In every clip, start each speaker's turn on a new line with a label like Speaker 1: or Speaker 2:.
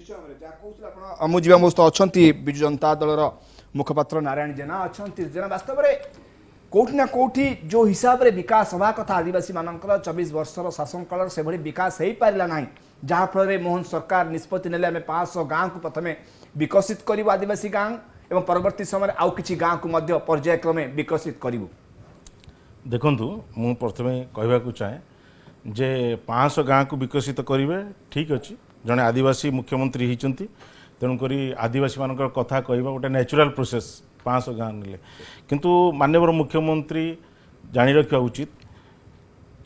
Speaker 1: निश्चय मुझे मो अच्छा विजु जनता दल मुखपात्र नारायण जेना अच्छा जेना वास्तव में कौटि ना कौटि जो हिसाब से विकास हवा कथा आदिवासी मानकर 24 वर्षर शासन काल से भली विकास हो पारा ना जहाँफल मोहन सरकार निष्पत्ति ने 500 गाँव को प्रथम विकसित करूँ आदिवासी गाँव एवं परवर्ती समय आउ कि गाँव को पर्यायक्रमे विकसित करूँ।
Speaker 2: देखु मु प्रथम कहवाक चाहे जे 500 गाँव को विकसित करेंगे ठीक अच्छे जड़े आदिवासी मुख्यमंत्री होती तेणुक आदिवासी मान कथा कहवा गोटे नेचुरल प्रोसेस 500 गाँव ने किंतु माननीय मुख्यमंत्री जानी रखा उचित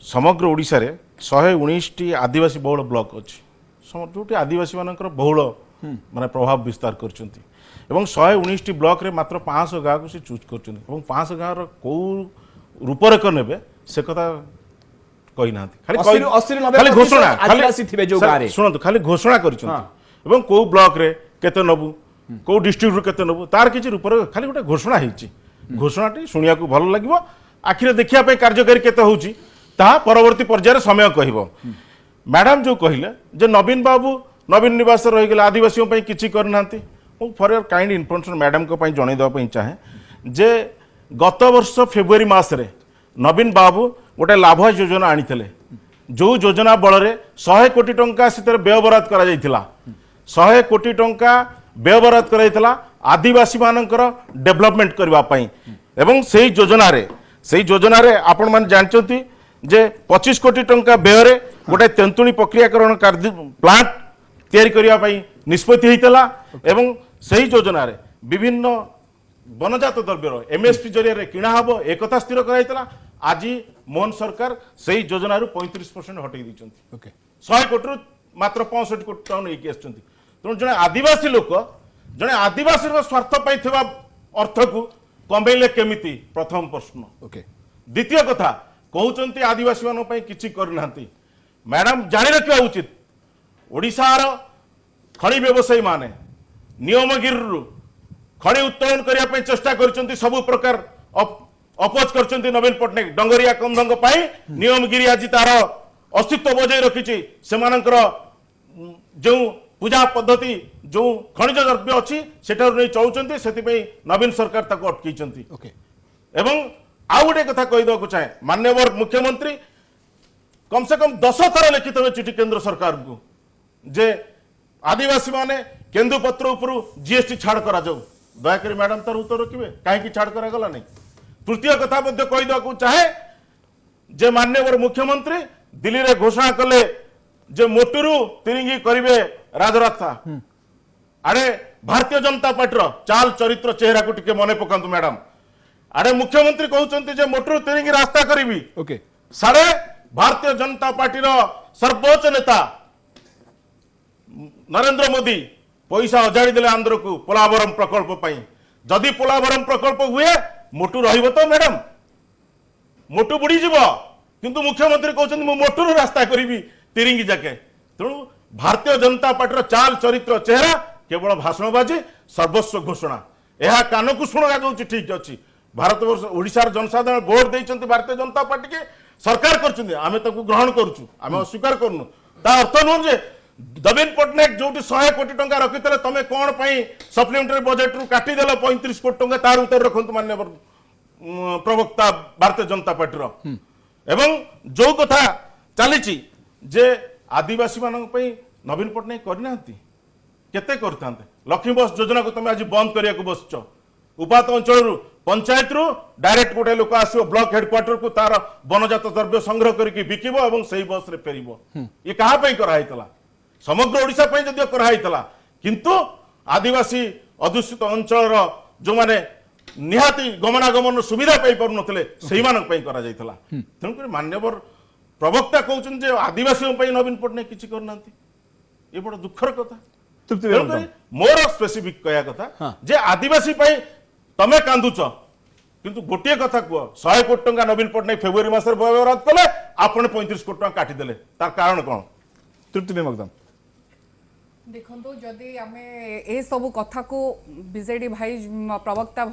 Speaker 2: समग्र ओडिशा रे 119 आदिवासी बहुल ब्लॉक अच्छी जो आदिवासी मानकर बहुल माने प्रभाव विस्तार कर 119 ब्लॉक रे मात्र 500 गाँव को से चूज कर 500 गाँव कौ रूपरेख ने से कथा कही ना खाली घोषणा शुणु खाली घोषणा कर कौ ब्लॉक रे केते नबु कौ डिस्ट्रिक्ट रू केते नबु तार किछि रूपरेख खाली गोटे घोषणा होइछि घोषणाटी शुणिया को भल लगिवो आखिर देखिया पे कार्यकारी केते होउछि ता परवर्ती पर्यायर समय कहबो। मैडम जो कहले जे नवीन बाबू नवीन निवास रही गले आदिवासियों पे किछि करनांती for your kind information madam को पई जणै दवा पई चाहे जे गत वर्ष फेब्रुआरी मास रे नवीन बाबू गोटे लाभ योजना आनी जो योजना बल 100 कोटी टंका से व्ययबराद करा 100 कोटी टंका व्ययबराद करा आदिवासी मानकर डेवलपमेंट करने एवं से योजना रे आपण मान जानचंती जे 25 कोटी टंका व्यय रे गोटे तेंतुणी प्रक्रियाकरण प्लांट तैयारी करने निष्पत्ति होता एवं से योजना रे विभिन्न वनजात द्रव्यर एमएसपी जरिया किणा हम एक स्थिर कराइला आज मोहन सरकार से योजना 35% हटई दी 100 कोटी मात्र 65 कोटी टका नहीं आसुँच तेणु जड़े आदिवासी लोक जड़े आदिवासी स्वार्थ पाई अर्थ को कमेले केमिति प्रथम प्रश्न। द्वितीय कथा कहते आदिवासी मान किसी करना मैडम जानी रखा उचित ओडिशार खनि व्यवसायी माने नियमगिरी खनि उत्तोलन करने चेष्टा कर सबु प्रकार अपोज कर नवीन पट्टनायक डंगरिया कंधंग नियमगिरी आज तार अस्तित्व बजाय रखी से जो पूजा पद्धति जो खनिज द्रव्य अच्छी नहीं चलुँच से नवीन सरकार ताको अटकई एवं आउ गोटे कथा कहीदेक चाहे माननीय मुख्यमंत्री कम से कम 10 थर लिखित चिठी केंद्र सरकार को जे आदिवासी माने केंदुपत्र उपरू जीएसटी छाड़ करा जाऊ दयाकोरी मैडम तार उत्तर रखिए कहीं छाड़ करागला नहीं। तृतीय कथा कहीदेक चाहे जे माननीय मुख्यमंत्री दिल्ली रे घोषणा कले जे मोटुरू तिरिंगी करिवे राजरास्ता आड़े भारतीय जनता पार्टी चाल चरित्र चेहरा को टिके मने पकांतु मैडम आड़े मुख्यमंत्री कहउचंती जे मोटुरू तिरिंगी रास्ता करिवी साड़े भारतीय जनता पार्टी सर्वोच्च नेता नरेंद्र मोदी पैसा अजाड़ी देले आंध्र को पोलावरम प्रकल्प जदि पोलावरम प्रकल्प हुए मोटू रहिबो तो मैडम मोटू बुड़ी जीवो किंतु मुख्यमंत्री कहउचंती मु मोटू रास्ता करिवी तिरिंगी जाके तेणु भारतीय जनता पार्टी चाल चरित्र चेहरा केवल भाषणबाजी सर्वस्व घोषणा यह कान को शुणा जाऊँगी ठीक अच्छी भारत वर्ष ओडिशार जनसाधारण भोट देते भारतीय जनता पार्टी के सरकार कर ग्रहण करुँ आम अस्वीकार करूँ ता अर्थ नुह जे नवीन पट्टनायक जो 100 कोटी टंका रखी तुम कौन सप्लीमेंटरी बजेट रू काटिदेल 35 कोटी टंका तार उत्तर रखु मान्य प्रवक्ता भारतीय जनता पार्टी एवं जो कथा चली जे आदिवासी मान नवीन पट्टनायक करना केते करते लक्ष्मी बस योजना को तुम आज बंद करने को बसच उपात अंचल पंचायत रू डायरेक्ट गोटे लोक आसो ब्लॉक हेडक्वार्टर को तार वनजात द्रव्य संग्रह करके बिकिब और से बस रे फेरिबो ये कहा कराइला समग्र ओडिशा जदिव कराइला किंतु आदिवासी अधुषित अंचल जो माने निहाती गमनागमन सुविधा पाई पारु नथिले सेही मानक पई करा जायतला तेणुकर मान्यवर प्रवक्ता कहउछन जे आदिवासी पई नवीन पट्टनायक किछि करना ये बड़ दुखर कथा मोर स्पेसिफिक कहया कथा जे आदिवासी पई तमे कांदुच किंतु गोटे कथा कह 100 कोटी टंका नवीन पट्टनायक फेब्रुआरी मासर व्यवहार कले आपण 35 कोटी टंका काटी देले तार कारण कोन तृप्ति एकदम
Speaker 3: देखो जदि आम ए सब कथा को बीजेडी भाई प्रवक्ता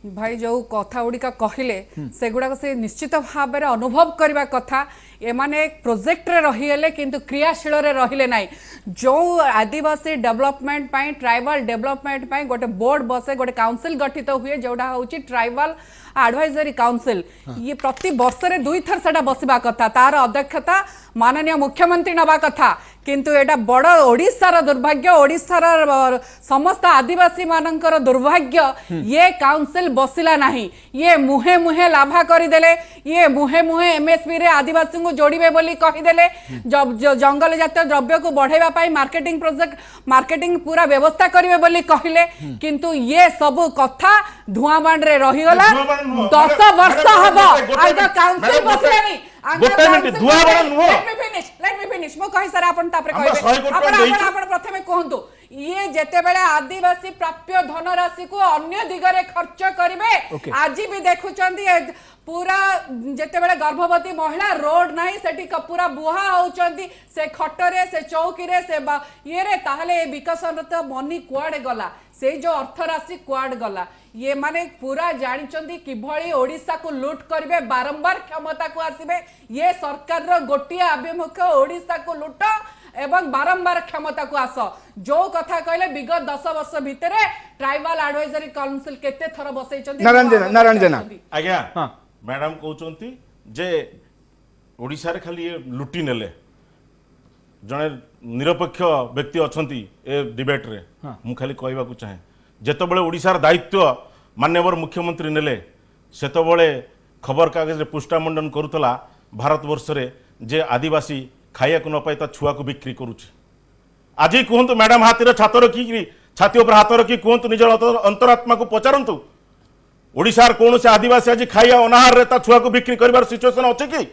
Speaker 3: भाई जो कथा गुड़िका कहले से गुड़ाक से निश्चित भाव में अनुभव करने कथा एमाने प्रोजेक्ट रे रहीले किंतु क्रियाशील रे रहिले नाही जो आदिवासी डेवलपमेंट पाई ट्राइबल डेवलपमेंट पाई गोटे बोर्ड बसे गोटे काउंसिल गठित हुए जोड़ा होची ट्राइबल एडवाइजरी काउंसिल ये प्रति वर्ष रे 2 थर सेटा बसिबा कथा तार अध्यक्षता माननीय मुख्यमंत्री नबा कथा किंतु एटा बड़ ओडिशार दुर्भाग्य ओडिशार समस्त आदिवासी मानकर दुर्भाग्य ये काउंसिल बसिला नाही ये मुहे मुहे लाभा करदेले ये मुहे मुहे एमएसपी रे आदिवासी को जोड़े बोली कहीदेले जंगल जातीय द्रव्य को बढ़ावा पाई मार्केटिंग प्रोजेक्ट मार्केटिंग पूरा व्यवस्था करेंगे बोली कहले किंतु ये सब कथा धुआं बाण रे रहीगला 10 वर्ष हबो आगा काउंसिल बसलेनी
Speaker 2: गोटे मिनिट धुआं बाण नुहो
Speaker 3: लेट मी फिनिश मो कहि सर आपन तापर कहबे आपन प्रथमे कहंतु ये जेते बेले आदिवासी प्राप्य धन राशि को अन्य दिगरे खर्च करिवे आज भी देखुचंदी पूरा जेते बेले गर्भवती महिला रोड नाही सेठी पूरा बुहा होउचंदी से खटरे से चौकी रे से ये रे ताहले विकासरत मनी कुआडे गला से जो अर्थ राशि कुआड गला ये माने पूरा जानिचंदी किभଳି ओडिसा को लूट करिवे बारंबार क्षमता को आसीबे ये सरकार रो गोटिया अभिमुख ओडिसा को लूट एवं बारंबार क्षमता को आस जो कथा कहले विगत 10 वर्ष भितर ट्राइबल एडवाइजरी काउंसिल केते थर बसैचंदी
Speaker 1: नारायण जेना
Speaker 2: आज्ञा मैडम कहउचंती जे ओडिसा रे खाली ये लुटी नेले जने निरपेक्ष व्यक्ति अछंती ए डिबेट रे मु खाली कहबा को चाहे जेतबेले ओडिसा र दायित्व माननीय मुख्यमंत्री नेले सेतबेले खबर कागज रे पुष्टा मंडन करूतला भारत वर्ष रे जे आदिवासी खाइया को न पाई ता छुआ को बिक्री करूची आज कहतु मैडम हाथी छात रखी छाती उपर हाथ रखी कहतु निज अंतरात्मा को पचारतु ओडिशार कौन से आदिवासी आज खाइया अनाहार रे ता छुआ को बिक्री कर सिचुएसन अच्छे कि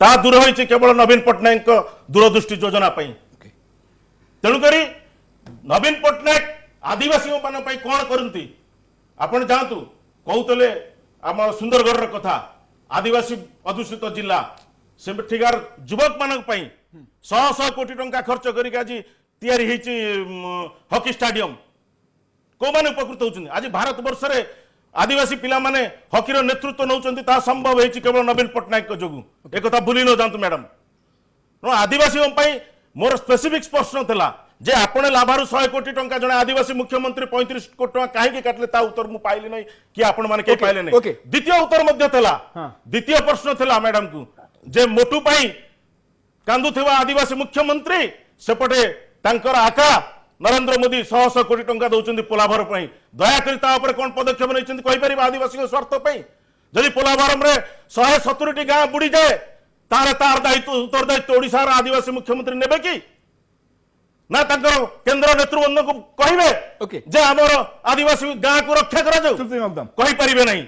Speaker 2: ता दूर होइछि केवल नवीन पट्टनायक दूरदृष्टि योजना तेणुक नवीन पट्टनायक आदिवासी मान कौन करती आपण जानतु कहते आम सुंदरगढ़ कथा आदिवासी अधुषित जिला सेठिकार युवक मान 100 कोटी टंका खर्च करके आज तैयारी हॉकी स्टाडियम को माने उपकृत होउछन आज भारत वर्ष रे आदिवासी पिला माने हॉकी रो नेतृत्व नौचंती ता संभव हेछि केवल नवीन पट्टनायक को जोगु एक कथा भूली न जानतु मैडम आदिवासी मोर स्पेसिफिक प्रश्न थिला जे आपण लाभारु 100 कोटी टंका जने आदिवासी मुख्यमंत्री 35 कोटी टंका काहे के काटले ता उत्तर मु पाइली नै कि आपण माने के पाइले नै द्वितीय उत्तर मध्य थिला द्वितीय प्रश्न थिला मैडम को जे मोटू पाई कांदुथिबा आदिवासी मुख्यमंत्री सेपटे तांकर आका नरेंद्र मोदी 100 कोटी टंका दउचंदी पोलाभर पई दया करी ता ऊपर कोन पदक्षेप नैचंदी कहि परिबा आदिवासी स्वार्थ पई जदि पोलाभरम रे 170 टी गां बुडी जाए तार दायित्व उत्तरदायित्व ओडिसा रा आदिवासी मुख्यमंत्री नेबे कि ना तांकर केंद्र नेतृवृंद को कहिबे जे हमर आदिवासी गां को रक्षा करा जाऊ कहि परिबे नै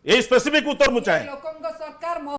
Speaker 2: ए स्पेसिफिक उत्तर मु चाहे
Speaker 3: लोकंग